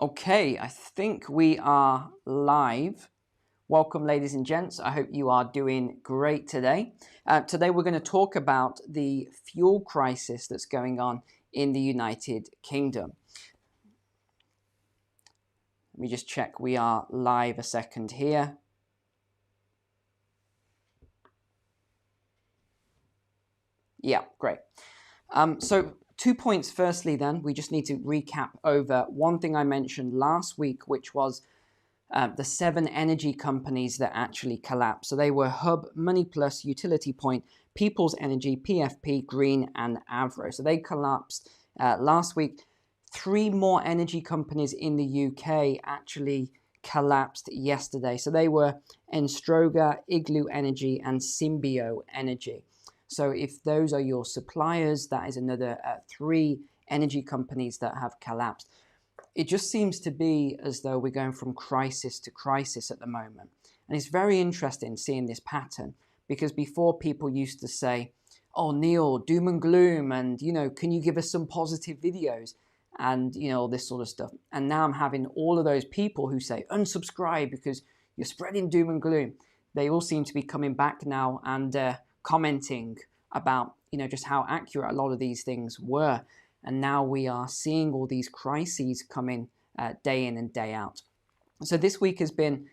Okay, I think we are live. Welcome, ladies and gents. I hope you are doing great today. Today, we're going to talk about the fuel crisis that's going on in the United Kingdom. Let me just check we are live a second here. Yeah, great. So 2 points. Firstly, then, we just need to recap over one thing I mentioned last week, which was the 7 energy companies that actually collapsed. So they were Hub, Money Plus, Utility Point, People's Energy, PFP, Green, and Avro. So they collapsed last week. 3 more energy companies in the UK actually collapsed yesterday. So they were Enstroga, Igloo Energy, and Symbio Energy. So if those are your suppliers, that is another 3 energy companies that have collapsed. It just seems to be as though we're going from crisis to crisis at the moment. And it's very interesting seeing this pattern, because before people used to say, oh, Neil, doom and gloom, and, can you give us some positive videos? And, this sort of stuff. And now I'm having all of those people who say, unsubscribe because you're spreading doom and gloom. They all seem to be coming back now and commenting about, just how accurate a lot of these things were. And now we are seeing all these crises coming day in and day out. So this week has been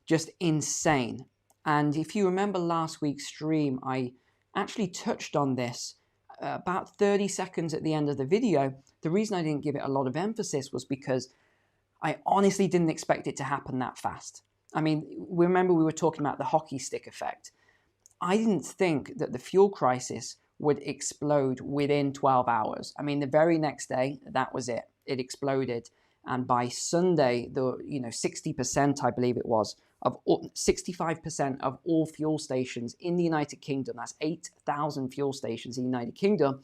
just insane. And if you remember last week's stream, I actually touched on this about 30 seconds at the end of the video. The reason I didn't give it a lot of emphasis was because I honestly didn't expect it to happen that fast. I mean, remember we were talking about the hockey stick effect. I didn't think that the fuel crisis would explode within 12 hours. I mean, the very next day, that was it. It exploded. And by Sunday, 60%, I believe it was, 65% of all fuel stations in the United Kingdom, that's 8,000 fuel stations in the United Kingdom,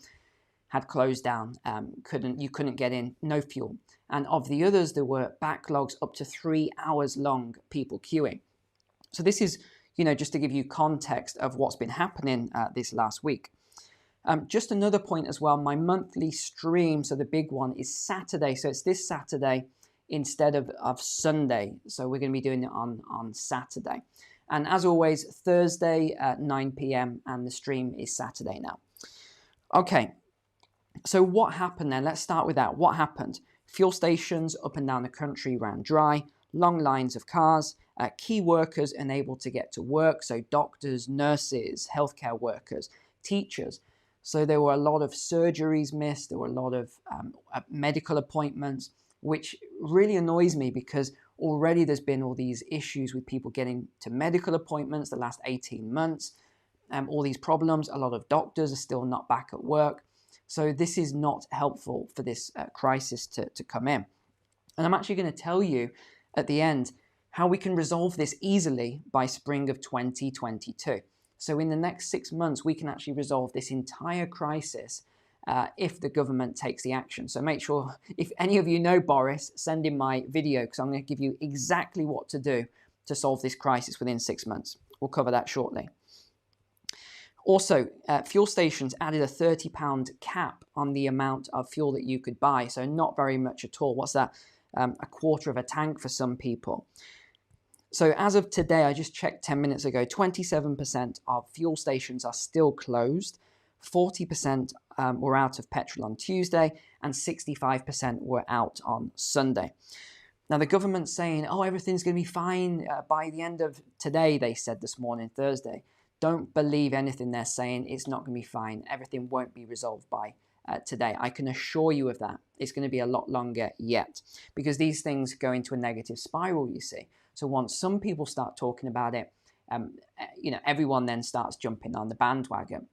had closed down. You couldn't get in, no fuel. And of the others, there were backlogs up to 3 hours long, people queuing. So this is, just to give you context of what's been happening this last week. Just another point as well, my monthly stream, so the big one, is Saturday. So it's this Saturday instead of Sunday. So we're going to be doing it on Saturday. And as always, Thursday at 9 p.m. and the stream is Saturday now. Okay, so what happened then? Let's start with that. What happened? Fuel stations up and down the country ran dry, long lines of cars, key workers unable to get to work. So doctors, nurses, healthcare workers, teachers. So there were a lot of surgeries missed. There were a lot of medical appointments, which really annoys me because already there's been all these issues with people getting to medical appointments the last 18 months. All these problems. A lot of doctors are still not back at work. So this is not helpful for this crisis to come in. And I'm actually going to tell you at the end how we can resolve this easily by spring of 2022. So in the next 6 months, we can actually resolve this entire crisis if the government takes the action. So make sure, if any of you know Boris, send in my video because I'm going to give you exactly what to do to solve this crisis within 6 months. We'll cover that shortly. Also, fuel stations added a £30 cap on the amount of fuel that you could buy. So not very much at all. What's that? A quarter of a tank for some people. So as of today, I just checked 10 minutes ago, 27% of fuel stations are still closed, 40% were out of petrol on Tuesday, and 65% were out on Sunday. Now, the government's saying, oh, everything's going to be fine by the end of today, they said this morning, Thursday. Don't believe anything they're saying. It's not going to be fine. Everything won't be resolved by today. I can assure you of that. It's going to be a lot longer yet because these things go into a negative spiral, you see. So once some people start talking about it, everyone then starts jumping on the bandwagon.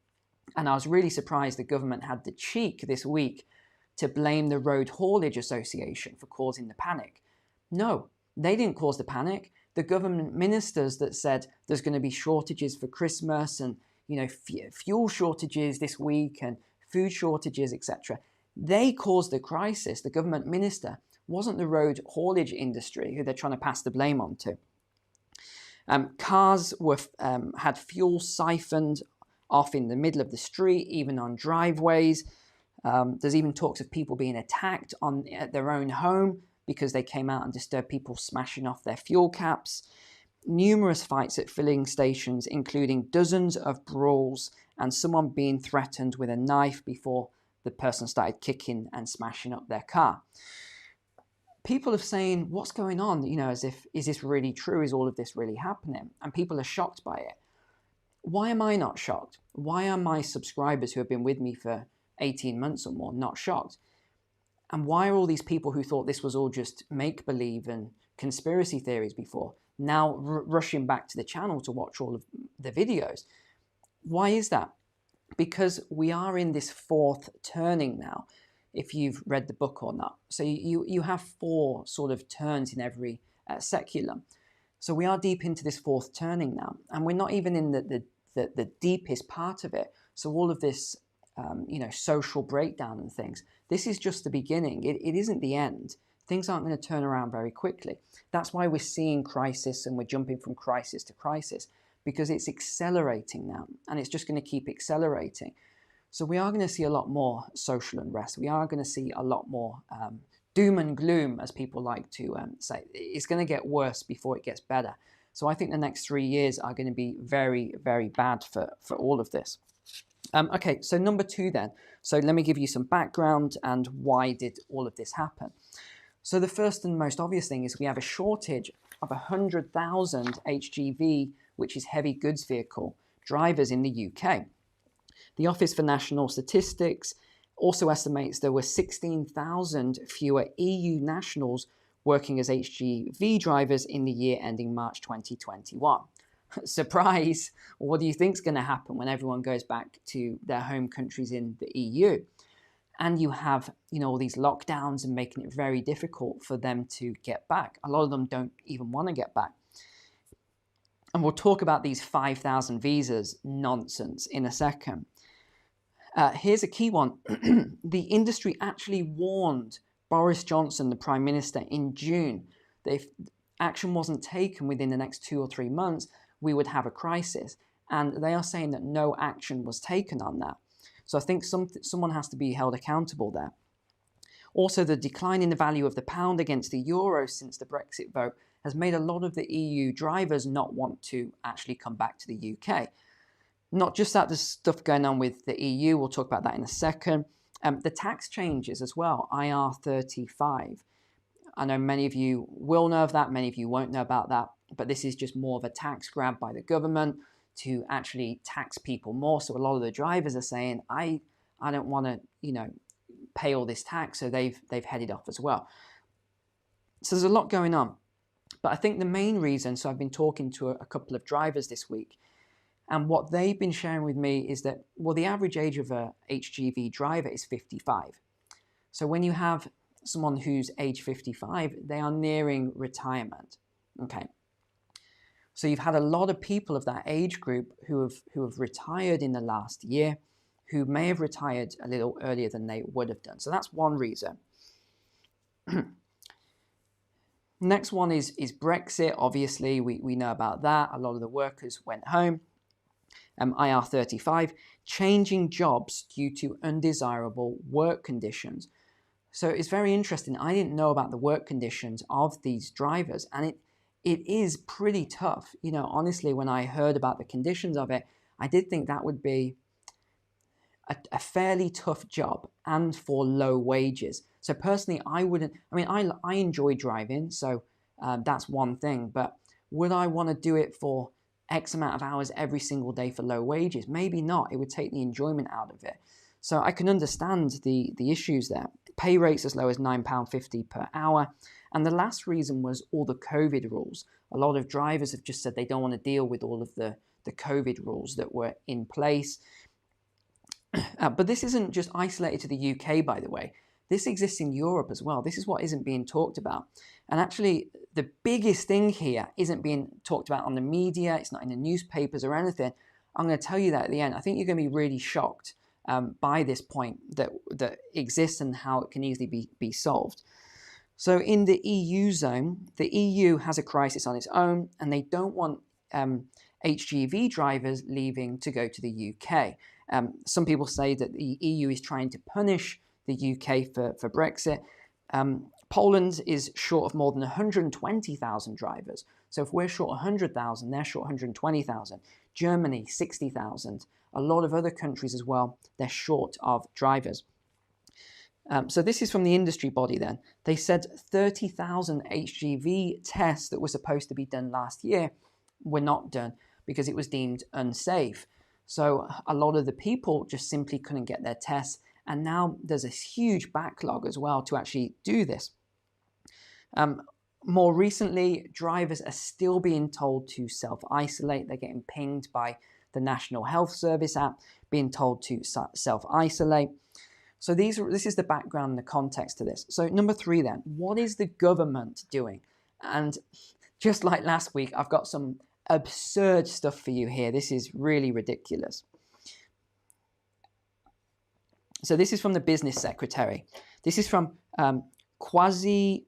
And I was really surprised the government had the cheek this week to blame the Road Haulage Association for causing the panic. No, they didn't cause the panic. The government ministers that said there's going to be shortages for Christmas and fuel shortages this week and food shortages, etc. They caused the crisis. The government minister wasn't the road haulage industry who they're trying to pass the blame on to. Cars had fuel siphoned off in the middle of the street, even on driveways. There's even talks of people being attacked at their own home because they came out and disturbed people smashing off their fuel caps. Numerous fights at filling stations, including dozens of brawls and someone being threatened with a knife before the person started kicking and smashing up their car. People are saying, what's going on? As if, is this really true? Is all of this really happening? And people are shocked by it. Why am I not shocked? Why are my subscribers who have been with me for 18 months or more not shocked? And why are all these people who thought this was all just make-believe and conspiracy theories before now rushing back to the channel to watch all of the videos? Why is that? Because we are in this fourth turning now, if you've read the book or not. So you have 4 sort of turns in every seculum. So we are deep into this fourth turning now, and we're not even in the deepest part of it. So all of this, social breakdown and things, this is just the beginning. It isn't the end. Things aren't going to turn around very quickly. That's why we're seeing crisis and we're jumping from crisis to crisis, because it's accelerating now, and it's just going to keep accelerating. So we are going to see a lot more social unrest. We are going to see a lot more doom and gloom, as people like to say. It's going to get worse before it gets better. So I think the next 3 years are going to be very, very bad for all of this. Okay, so number 2 then. So let me give you some background and why did all of this happen. So the first and most obvious thing is we have a shortage of 100,000 HGV, which is heavy goods vehicle drivers in the UK. The Office for National Statistics also estimates there were 16,000 fewer EU nationals working as HGV drivers in the year ending March 2021. Surprise! What do you think is going to happen when everyone goes back to their home countries in the EU? And you have, all these lockdowns and making it very difficult for them to get back. A lot of them don't even want to get back. And we'll talk about these 5,000 visas nonsense in a second. Here's a key one. The industry actually warned Boris Johnson, the Prime Minister, in June that if action wasn't taken within the next 2 or 3 months, we would have a crisis. And they are saying that no action was taken on that. So I think someone has to be held accountable there. Also, the decline in the value of the pound against the euro since the Brexit vote has made a lot of the EU drivers not want to actually come back to the UK. Not just that, there's stuff going on with the EU. We'll talk about that in a second. The tax changes as well, IR35. I know many of you will know of that, many of you won't know about that, but this is just more of a tax grab by the government to actually tax people more. So a lot of the drivers are saying, I don't want to, pay all this tax, so they've headed off as well. So there's a lot going on. But I think the main reason, so I've been talking to a couple of drivers this week, and what they've been sharing with me is that, well, the average age of a HGV driver is 55. So when you have someone who's age 55, they are nearing retirement. Okay. So you've had a lot of people of that age group who have retired in the last year, who may have retired a little earlier than they would have done. So that's one reason. Next one is Brexit. Obviously, we know about that. A lot of the workers went home. IR35, changing jobs due to undesirable work conditions. So it's very interesting. I didn't know about the work conditions of these drivers, and it is pretty tough. Honestly, when I heard about the conditions of it, I did think that would be a fairly tough job and for low wages. So personally, I enjoy driving, so that's one thing, but would I want to do it for X amount of hours every single day for low wages? Maybe not. It would take the enjoyment out of it. So I can understand the issues there. Pay rates as low as £9.50 per hour. And the last reason was all the COVID rules. A lot of drivers have just said they don't want to deal with all of the COVID rules that were in place. But this isn't just isolated to the UK, by the way. This exists in Europe as well. This is what isn't being talked about. And actually, the biggest thing here isn't being talked about on the media. It's not in the newspapers or anything. I'm going to tell you that at the end. I think you're going to be really shocked by this point that exists and how it can easily be solved. So in the EU zone, the EU has a crisis on its own, and they don't want HGV drivers leaving to go to the UK. Some people say that the EU is trying to punish the UK for Brexit. Poland is short of more than 120,000 drivers. So if we're short 100,000, they're short 120,000. Germany, 60,000. A lot of other countries as well, they're short of drivers. So this is from the industry body then. They said 30,000 HGV tests that were supposed to be done last year were not done because it was deemed unsafe. So a lot of the people just simply couldn't get their tests. And now there's a huge backlog as well to actually do this. More recently, drivers are still being told to self-isolate. They're getting pinged by the National Health Service app, being told to self-isolate. So this is the background and the context to this. So number 3 then, what is the government doing? And just like last week, I've got some absurd stuff for you here. This is really ridiculous. So this is from the business secretary. This is from Kwasi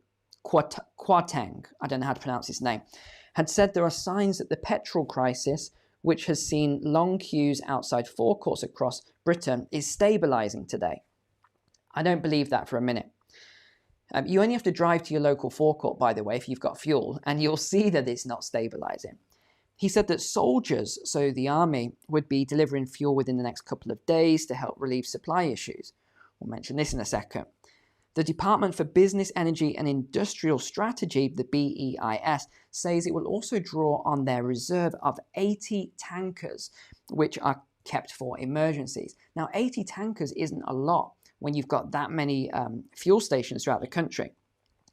Kwarteng, I don't know how to pronounce his name, had said there are signs that the petrol crisis, which has seen long queues outside forecourts across Britain, is stabilising today. I don't believe that for a minute. You only have to drive to your local forecourt, by the way, if you've got fuel, and you'll see that it's not stabilising. He said that soldiers, so the army, would be delivering fuel within the next couple of days to help relieve supply issues. We'll mention this in a second. The Department for Business, Energy and Industrial Strategy, the BEIS, says it will also draw on their reserve of 80 tankers, which are kept for emergencies. Now, 80 tankers isn't a lot when you've got that many fuel stations throughout the country.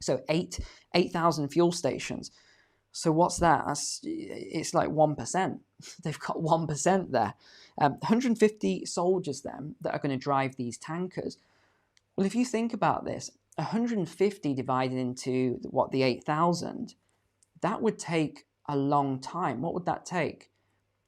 So 8,000 fuel stations. So what's that? It's like 1%. They've got 1% there. 150 soldiers then that are going to drive these tankers. Well, if you think about this, 150 divided into the 8,000, that would take a long time. What would that take?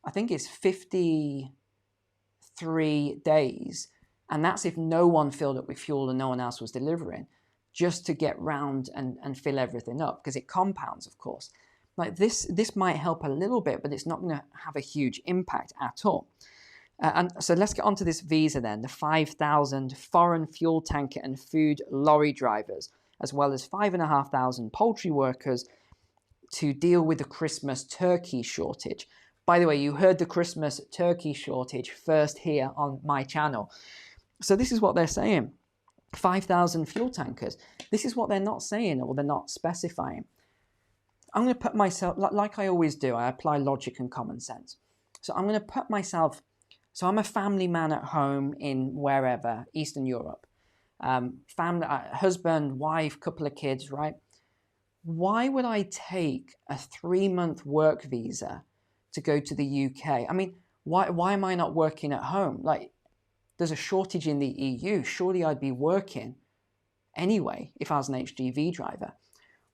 I think it's 53 days. And that's if no one filled up with fuel and no one else was delivering, just to get round and fill everything up, because it compounds, of course. Like this might help a little bit, but it's not going to have a huge impact at all. And so let's get onto this visa then, the 5,000 foreign fuel tanker and food lorry drivers, as well as 5,500 poultry workers to deal with the Christmas turkey shortage. By the way, you heard the Christmas turkey shortage first here on my channel. So this is what they're saying. 5,000 fuel tankers. This is what they're not saying, or they're not specifying. I'm going to put myself, like I always do, I apply logic and common sense. So I'm going to put myself, so I'm a family man at home in wherever, Eastern Europe. Family, husband, wife, couple of kids, right? Why would I take a 3-month work visa to go to the UK? I mean, why am I not working at home? Like, there's a shortage in the EU. Surely I'd be working anyway if I was an HGV driver.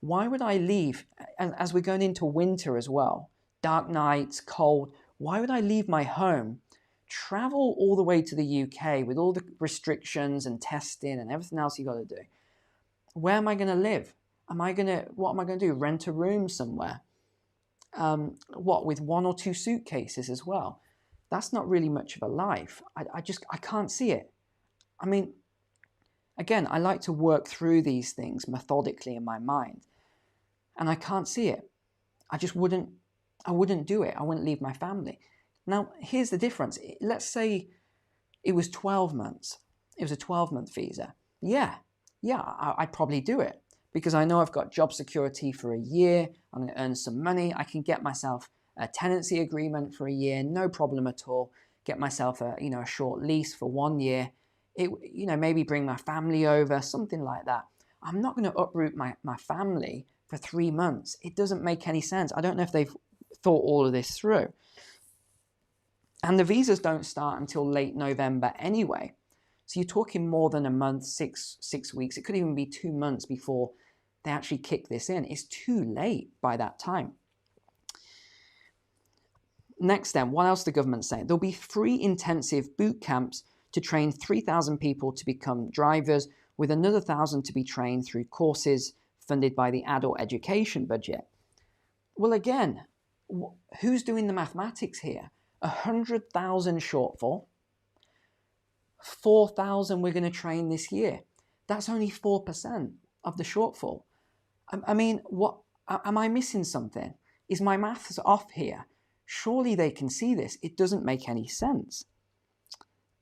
Why would I leave, as we're going into winter as well, dark nights, cold, why would I leave my home, travel all the way to the UK with all the restrictions and testing and everything else you got to do? Where am I going to live? What am I going to do? Rent a room somewhere? With 1 or 2 suitcases as well? That's not really much of a life. I can't see it. I mean, again, I like to work through these things methodically in my mind, and I can't see it. I wouldn't do it. I wouldn't leave my family. Now, here's the difference. Let's say it was 12 months. It was a 12-month visa. Yeah, I'd probably do it because I know I've got job security for a year. I'm going to earn some money. I can get myself a tenancy agreement for a year, no problem at all. Get myself a short lease for 1 year. Maybe bring my family over, something like that. I'm not going to uproot my family for 3 months. It doesn't make any sense. I don't know if they've thought all of this through. And the visas don't start until late November anyway. So you're talking more than a month, six weeks. It could even be 2 months before they actually kick this in. It's too late by that time. Next then, what else is the government saying? There'll be 3 intensive boot camps to train 3,000 people to become drivers, with another 1,000 to be trained through courses funded by the adult education budget. Well, again, who's doing the mathematics here? 100,000 shortfall, 4,000 we're going to train this year. That's only 4%. of the shortfall. I mean, what am I missing something? Is my maths off here? Surely they can see this. It doesn't make any sense.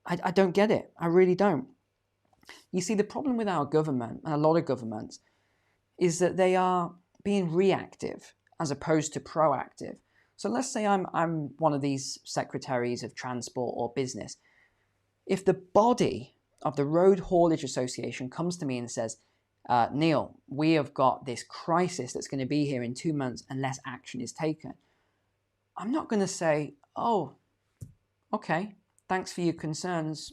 I don't get it. I really don't. You see, the problem with our government, and a lot of governments, is that they are being reactive as opposed to proactive. So let's say I'm one of these secretaries of transport or business. If the body of the Road Haulage Association comes to me and says, Neil, we have got this crisis that's going to be here in 2 months unless action is taken. I'm not going to say, oh, okay, thanks for your concerns,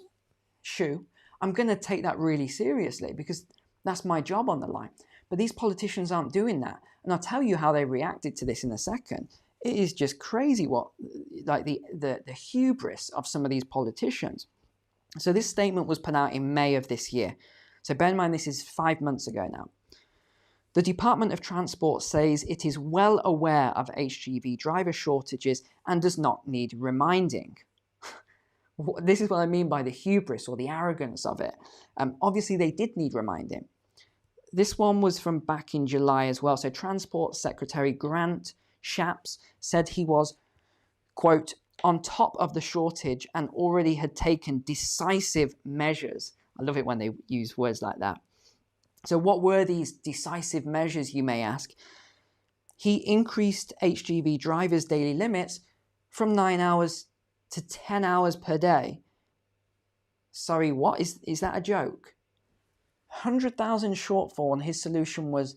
shoo. I'm going to take that really seriously because that's my job on the line. But these politicians aren't doing that. And I'll tell you how they reacted to this in a second. It is just crazy what, like the hubris of some of these politicians. So this statement was put out in May of this year. So bear in mind, this is 5 months ago now. The Department of Transport says it is well aware of HGV driver shortages and does not need reminding. This is what I mean by the hubris or the arrogance of it. Obviously, they did need reminding. This one was from back in July as well. So Transport Secretary Grant Shapps said he was, quote, on top of the shortage and already had taken decisive measures. I love it when they use words like that. So what were these decisive measures, you may ask? He increased HGV drivers' daily limits from 9 hours to 10 hours per day. Sorry, what? Is that a joke? 100,000 shortfall, and his solution was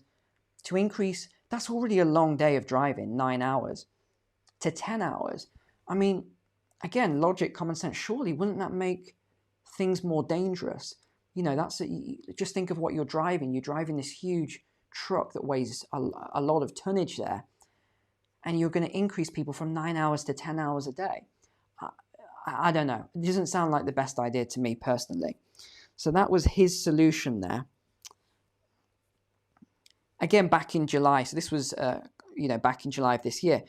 to increase, that's already a long day of driving, 9 hours, to 10 hours. I mean, again, logic, common sense, surely wouldn't that make things more dangerous? You know, just think of what you're driving. You're driving this huge truck that weighs a lot of tonnage there, and you're going to increase people from 9 hours to 10 hours a day. I don't know. It doesn't sound like the best idea to me personally. So that was his solution there. Again, back in July, so this was, back in July of this year,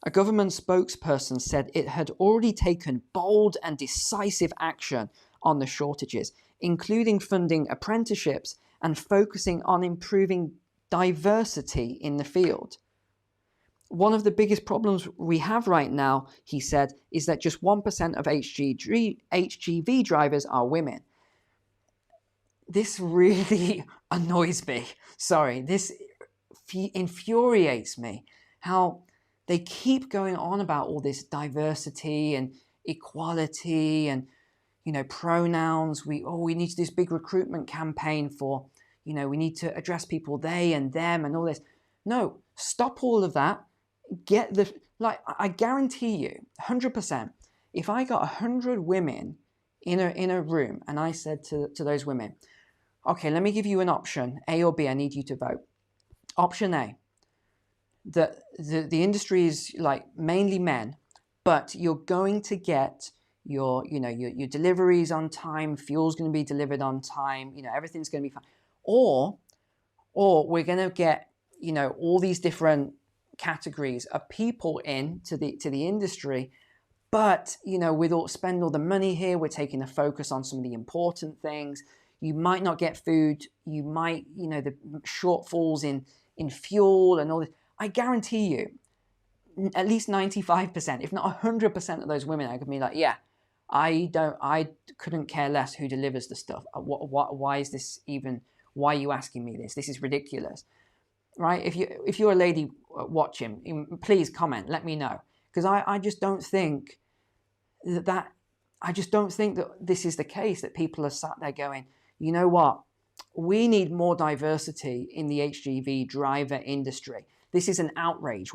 a government spokesperson said it had already taken bold and decisive action on the shortages, including funding apprenticeships and focusing on improving diversity in the field. One of the biggest problems we have right now, he said, is that just 1% of HGV drivers are women. This really annoys me. Sorry, this infuriates me. How they keep going on about all this diversity and equality and, pronouns. We need this big recruitment campaign for, we need to address people they and them and all this. No, stop all of that. I guarantee you, 100%, if I got 100 women in a room and I said to those women, okay, let me give you an option, A or B, I need you to vote. Option A, the industry is like mainly men, but you're going to get your deliveries on time, fuel's going to be delivered on time, everything's going to be fine. Or we're going to get, all these different categories of people to the industry, but we'll spend all the money here. We're taking a focus on some of the important things. You might not get food. You might, the shortfalls in fuel and all this. I guarantee you, at least 95%, if not 100% of those women are going to be like, yeah, I couldn't care less who delivers the stuff. Why is this even? Why are you asking me this? This is ridiculous. Right? If you're a lady watching, please comment. Let me know, because I just don't think that this is the case. That people are sat there going, you know what? We need more diversity in the HGV driver industry. This is an outrage.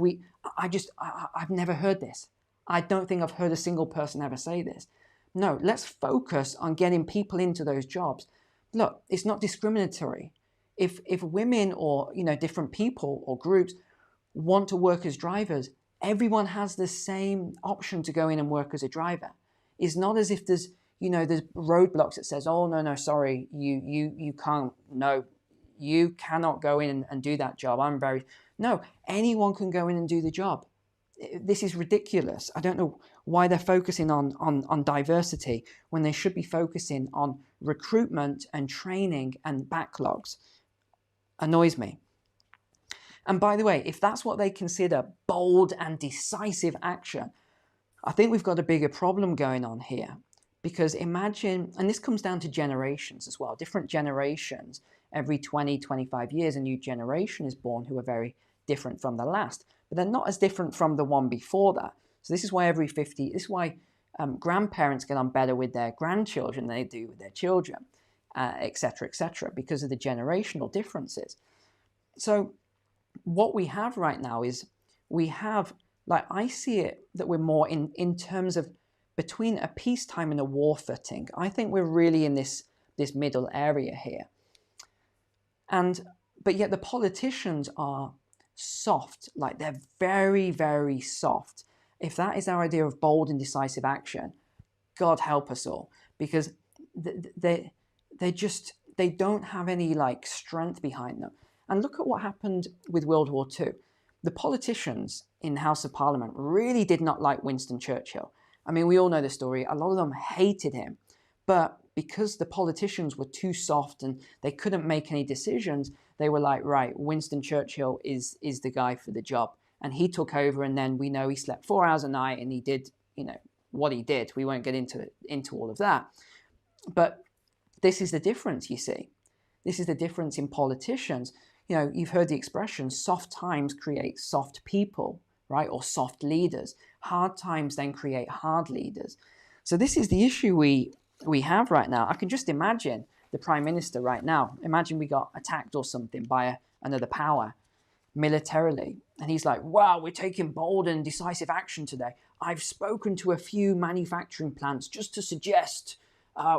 I've never heard this. I don't think I've heard a single person ever say this. No, let's focus on getting people into those jobs. Look, it's not discriminatory. If women or different people or groups want to work as drivers, everyone has the same option to go in and work as a driver. It's not as if there's roadblocks that says, oh no, sorry, you can't, no, you cannot go in and do that job. No, anyone can go in and do the job. This is ridiculous. I don't know why they're focusing on diversity when they should be focusing on recruitment and training and backlogs. Annoys me. And by the way, if that's what they consider bold and decisive action, I think we've got a bigger problem going on here. Because imagine, and this comes down to generations as well, different generations, every 20, 25 years, a new generation is born who are very different from the last, but they're not as different from the one before that. So this is why this is why grandparents get on better with their grandchildren than they do with their children, etc., because of the generational differences. So what we have right now is like I see it that we're more in terms of between a peacetime and a war footing. I think we're really in this middle area here. But yet the politicians are soft, like they're very, very soft. If that is our idea of bold and decisive action, God help us all, because they don't have any like strength behind them. And look at what happened with World War II. The politicians in the House of Parliament really did not like Winston Churchill. I mean, we all know the story. A lot of them hated him. But because the politicians were too soft and they couldn't make any decisions, they were like, right, Winston Churchill is the guy for the job. And he took over, and then we know he slept 4 hours a night and he did, what he did. We won't get into all of that. But this is the difference, you see. This is the difference in politicians. You've heard the expression, soft times create soft people, right? Or soft leaders. Hard times then create hard leaders. So this is the issue we have right now. I can just imagine the Prime Minister right now. Imagine we got attacked or something by another power militarily. And he's like, wow, we're taking bold and decisive action today. I've spoken to a few manufacturing plants just to suggest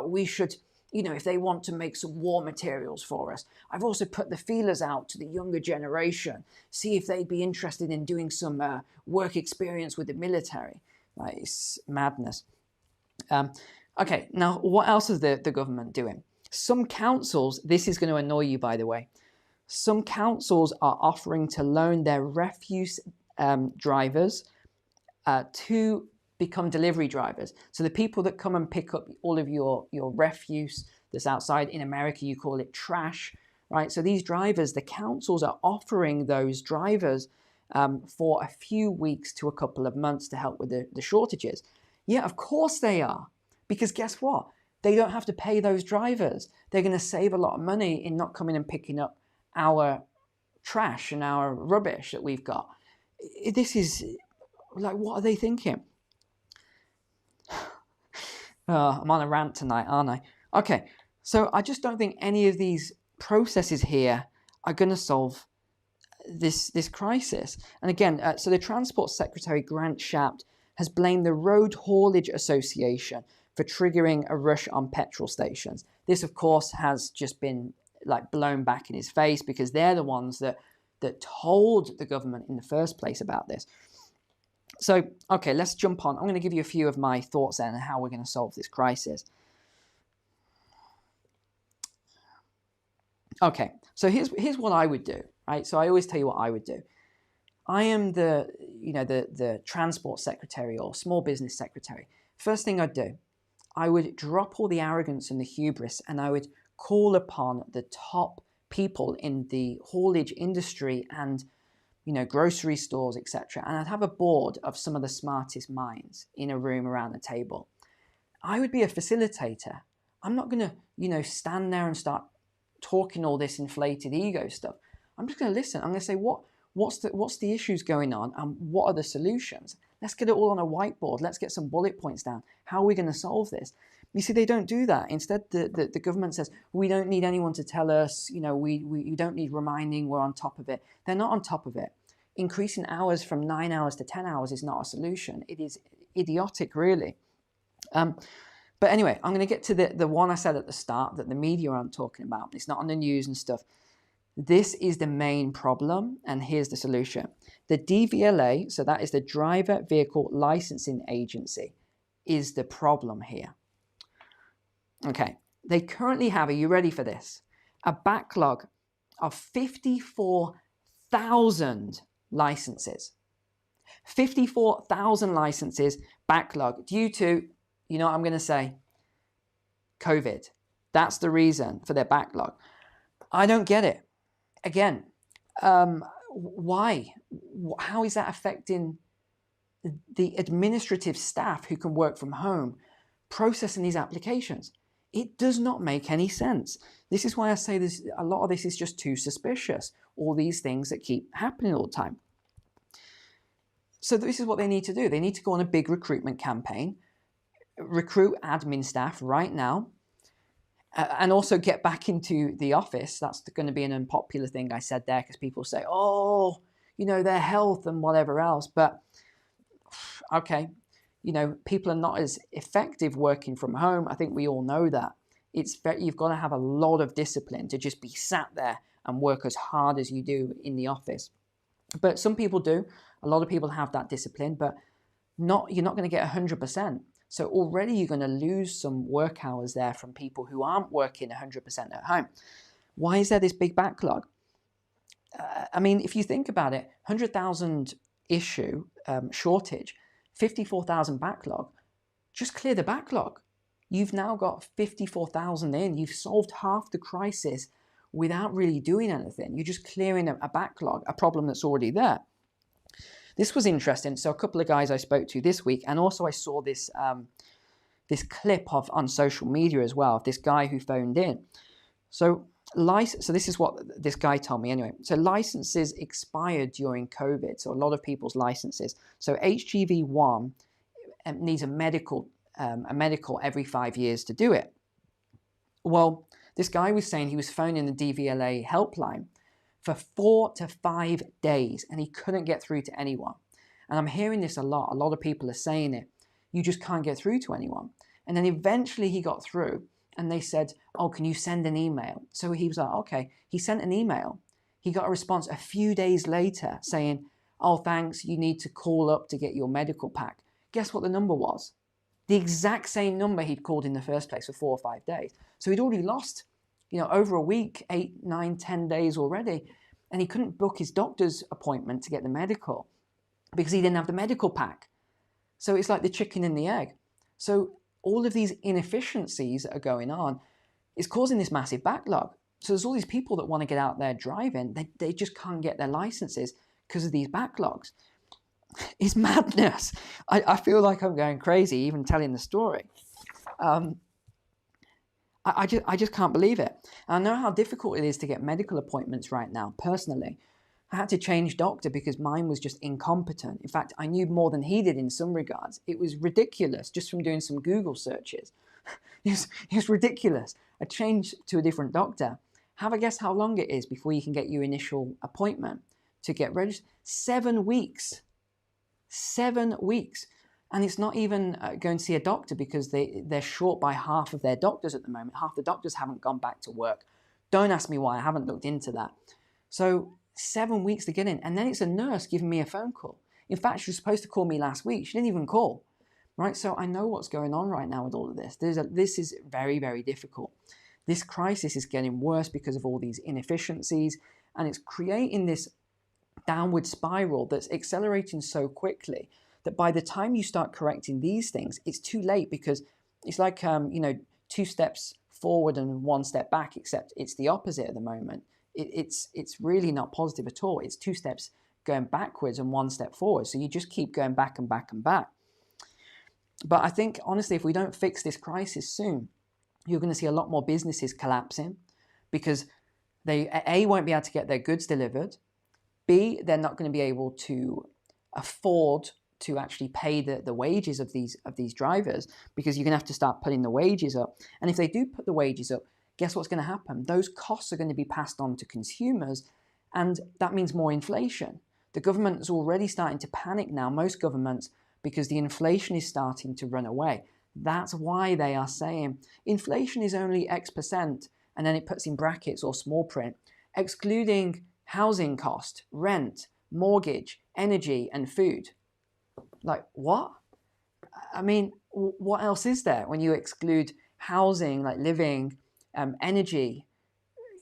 we should, if they want to make some war materials for us. I've also put the feelers out to the younger generation, see if they'd be interested in doing some work experience with the military. Like, it's madness. Okay, now what else is the government doing? Some councils, this is going to annoy you by the way, some councils are offering to loan their refuse drivers to become delivery drivers. So the people that come and pick up all of your refuse that's outside, in America you call it trash, right? So these drivers, the councils are offering those drivers for a few weeks to a couple of months to help with the shortages. Yeah, of course they are. Because guess what? They don't have to pay those drivers. They're going to save a lot of money in not coming and picking up our trash and our rubbish that we've got. This is like, what are they thinking? I'm on a rant tonight, aren't I? Okay, so I just don't think any of these processes here are going to solve this crisis. And again, so the Transport Secretary, Grant Shapps, has blamed the Road Haulage Association for triggering a rush on petrol stations. This, of course, has just been like blown back in his face because they're the ones that told the government in the first place about this. So, okay, let's jump on. I'm going to give you a few of my thoughts then on how we're going to solve this crisis. Okay, so here's what I would do, right? So I always tell you what I would do. I am the transport secretary or small business secretary. First thing I'd do, I would drop all the arrogance and the hubris, and I would call upon the top people in the haulage industry and grocery stores, etc. And I'd have a board of some of the smartest minds in a room around the table. I would be a facilitator. I'm not going to, stand there and start talking all this inflated ego stuff. I'm just going to listen. I'm going to say, what's the issues going on and what are the solutions? Let's get it all on a whiteboard. Let's get some bullet points down. How are we going to solve this? You see, they don't do that. Instead, the government says, we don't need anyone to tell us, we don't need reminding, we're on top of it. They're not on top of it. Increasing hours from 9 hours to 10 hours is not a solution. It is idiotic, really. But anyway, I'm going to get to the one I said at the start that the media aren't talking about. It's not on the news and stuff. This is the main problem, and here's the solution. The DVLA, so that is the Driver Vehicle Licensing Agency, is the problem here. Okay, they currently have, are you ready for this? A backlog of 54,000 licenses. 54,000 licenses backlog due to, you know what I'm going to say? COVID. That's the reason for their backlog. I don't get it. again, why? How is that affecting the administrative staff who can work from home processing these applications? It does not make any sense. This is why I say this. A lot of this is just too suspicious. All these things that keep happening all the time. So this is what they need to do. They need to go on a big recruitment campaign, recruit admin staff right now, and also get back into the office. That's going to be an unpopular thing I said there, because people say, oh, their health and whatever else. But okay, people are not as effective working from home. I think we all know that. You've got to have a lot of discipline to just be sat there and work as hard as you do in the office. But some people do. A lot of people have that discipline, but you're not going to get 100%. So already you're going to lose some work hours there from people who aren't working 100% at home. Why is there this big backlog? If you think about it, 100,000 issue shortage, 54,000 backlog, just clear the backlog. You've now got 54,000 in. You've solved half the crisis without really doing anything. You're just clearing a backlog, a problem that's already there. This was interesting. So a couple of guys I spoke to this week, and also I saw this this clip on social media as well, of this guy who phoned in. So this is what this guy told me anyway. So licenses expired during COVID. So a lot of people's licenses. So HGV1 needs a medical every 5 years to do it. Well, this guy was saying he was phoning the DVLA helpline for 4 to 5 days, and he couldn't get through to anyone. And I'm hearing this a lot. A lot of people are saying it. You just can't get through to anyone. And then eventually he got through, and they said, oh, can you send an email? So he was like, okay. He sent an email. He got a response a few days later saying, oh, thanks, you need to call up to get your medical pack. Guess what the number was? The exact same number he'd called in the first place for 4 or 5 days. So he'd already lost, over a week, 8, 9, 10 days already. And he couldn't book his doctor's appointment to get the medical because he didn't have the medical pack. So it's like the chicken and the egg. So all of these inefficiencies that are going on is causing this massive backlog. So there's all these people that want to get out there driving. They just can't get their licenses because of these backlogs. It's madness. I feel like I'm going crazy even telling the story. I just can't believe it. And I know how difficult it is to get medical appointments right now, personally. I had to change doctor because mine was just incompetent. In fact, I knew more than he did in some regards. It was ridiculous just from doing some Google searches. It was ridiculous. I changed to a different doctor. Have a guess how long it is before you can get your initial appointment to get registered? 7 weeks. 7 weeks. And it's not even going to see a doctor because they're short by half of their doctors at the moment. Half the doctors haven't gone back to work. Don't ask me why. I haven't looked into that. So 7 weeks to get in. And then it's a nurse giving me a phone call. In fact, she was supposed to call me last week. She didn't even call. Right? So I know what's going on right now with all of this. This is very, very difficult. This crisis is getting worse because of all these inefficiencies. And it's creating this downward spiral that's accelerating so quickly that by the time you start correcting these things, it's too late, because it's like, 2 steps forward and 1 step back, except it's the opposite at the moment. It's really not positive at all. It's 2 steps going backwards and 1 step forward. So you just keep going back and back and back. But I think, honestly, if we don't fix this crisis soon, you're going to see a lot more businesses collapsing because they, A, won't be able to get their goods delivered. B, they're not going to be able to afford to actually pay the wages of these drivers, because you're going to have to start putting the wages up. And if they do put the wages up, guess what's going to happen? Those costs are going to be passed on to consumers, and that means more inflation. The government is already starting to panic now, most governments, because the inflation is starting to run away. That's why they are saying inflation is only X%, and then it puts in brackets or small print, excluding housing cost, rent, mortgage, energy, and food. Like, what? I mean, what else is there when you exclude housing, like living, energy,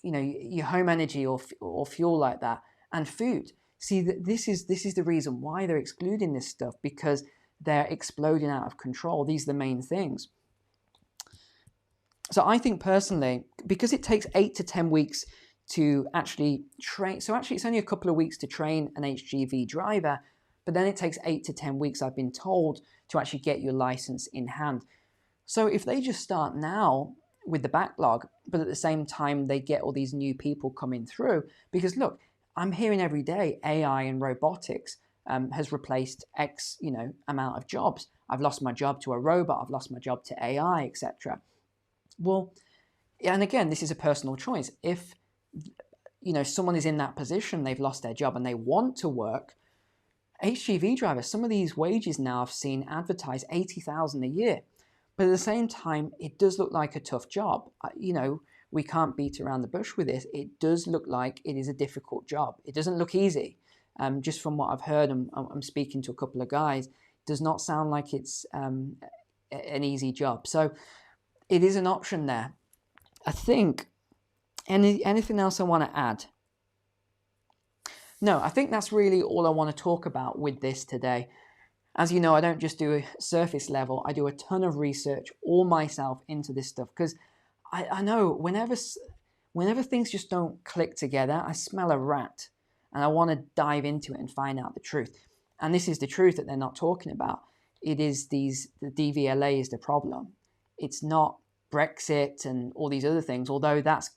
your home energy or fuel like that, and food? See, this is the reason why they're excluding this stuff, because they're exploding out of control. These are the main things. So I think personally, because it takes 8 to 10 weeks to actually train. So actually it's only a couple of weeks to train an HGV driver, but then it takes 8 to 10 weeks, I've been told, to actually get your license in hand. So if they just start now with the backlog, but at the same time they get all these new people coming through, because look, I'm hearing every day AI and robotics has replaced X, amount of jobs. I've lost my job to a robot, I've lost my job to AI, etc. Well, and again, this is a personal choice. If someone is in that position, they've lost their job and they want to work, HGV drivers, some of these wages now I've seen advertised 80,000 a year. But at the same time, it does look like a tough job. We can't beat around the bush with this. It does look like it is a difficult job. It doesn't look easy. Just from what I've heard, I'm speaking to a couple of guys, it does not sound like it's an easy job. So it is an option there. I think, anything else I want to add? No, I think that's really all I want to talk about with this today. As you know, I don't just do a surface level. I do a ton of research all myself into this stuff, because I know whenever things just don't click together, I smell a rat and I want to dive into it and find out the truth. And this is the truth that they're not talking about. It is the DVLA is the problem. It's not Brexit and all these other things, although that's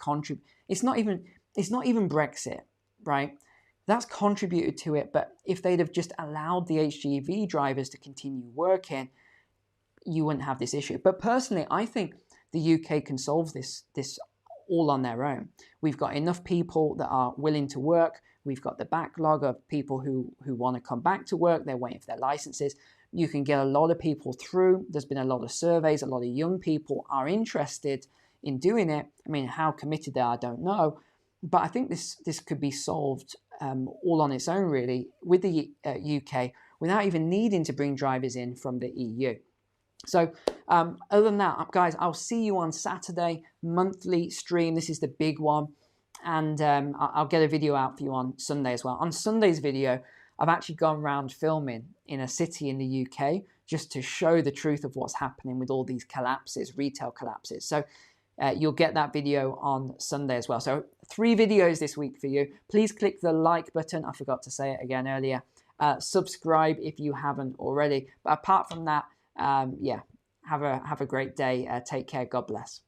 it's not even Brexit, right? That's contributed to it, but if they'd have just allowed the HGV drivers to continue working, you wouldn't have this issue. But personally, I think the UK can solve this all on their own. We've got enough people that are willing to work. We've got the backlog of people who want to come back to work. They're waiting for their licenses. You can get a lot of people through. There's been a lot of surveys. A lot of young people are interested in doing it. I mean, how committed they are, I don't know. But I think this could be solved all on its own, really, with the UK, without even needing to bring drivers in from the EU. So other than that, guys, I'll see you on Saturday, monthly stream. This is the big one. And I'll get a video out for you on Sunday as well. On Sunday's video, I've actually gone around filming in a city in the UK just to show the truth of what's happening with all these collapses, retail collapses. So you'll get that video on Sunday as well. So 3 videos this week for you. Please click the like button. I forgot to say it again earlier. Subscribe if you haven't already. But apart from that, have a great day. Take care. God bless.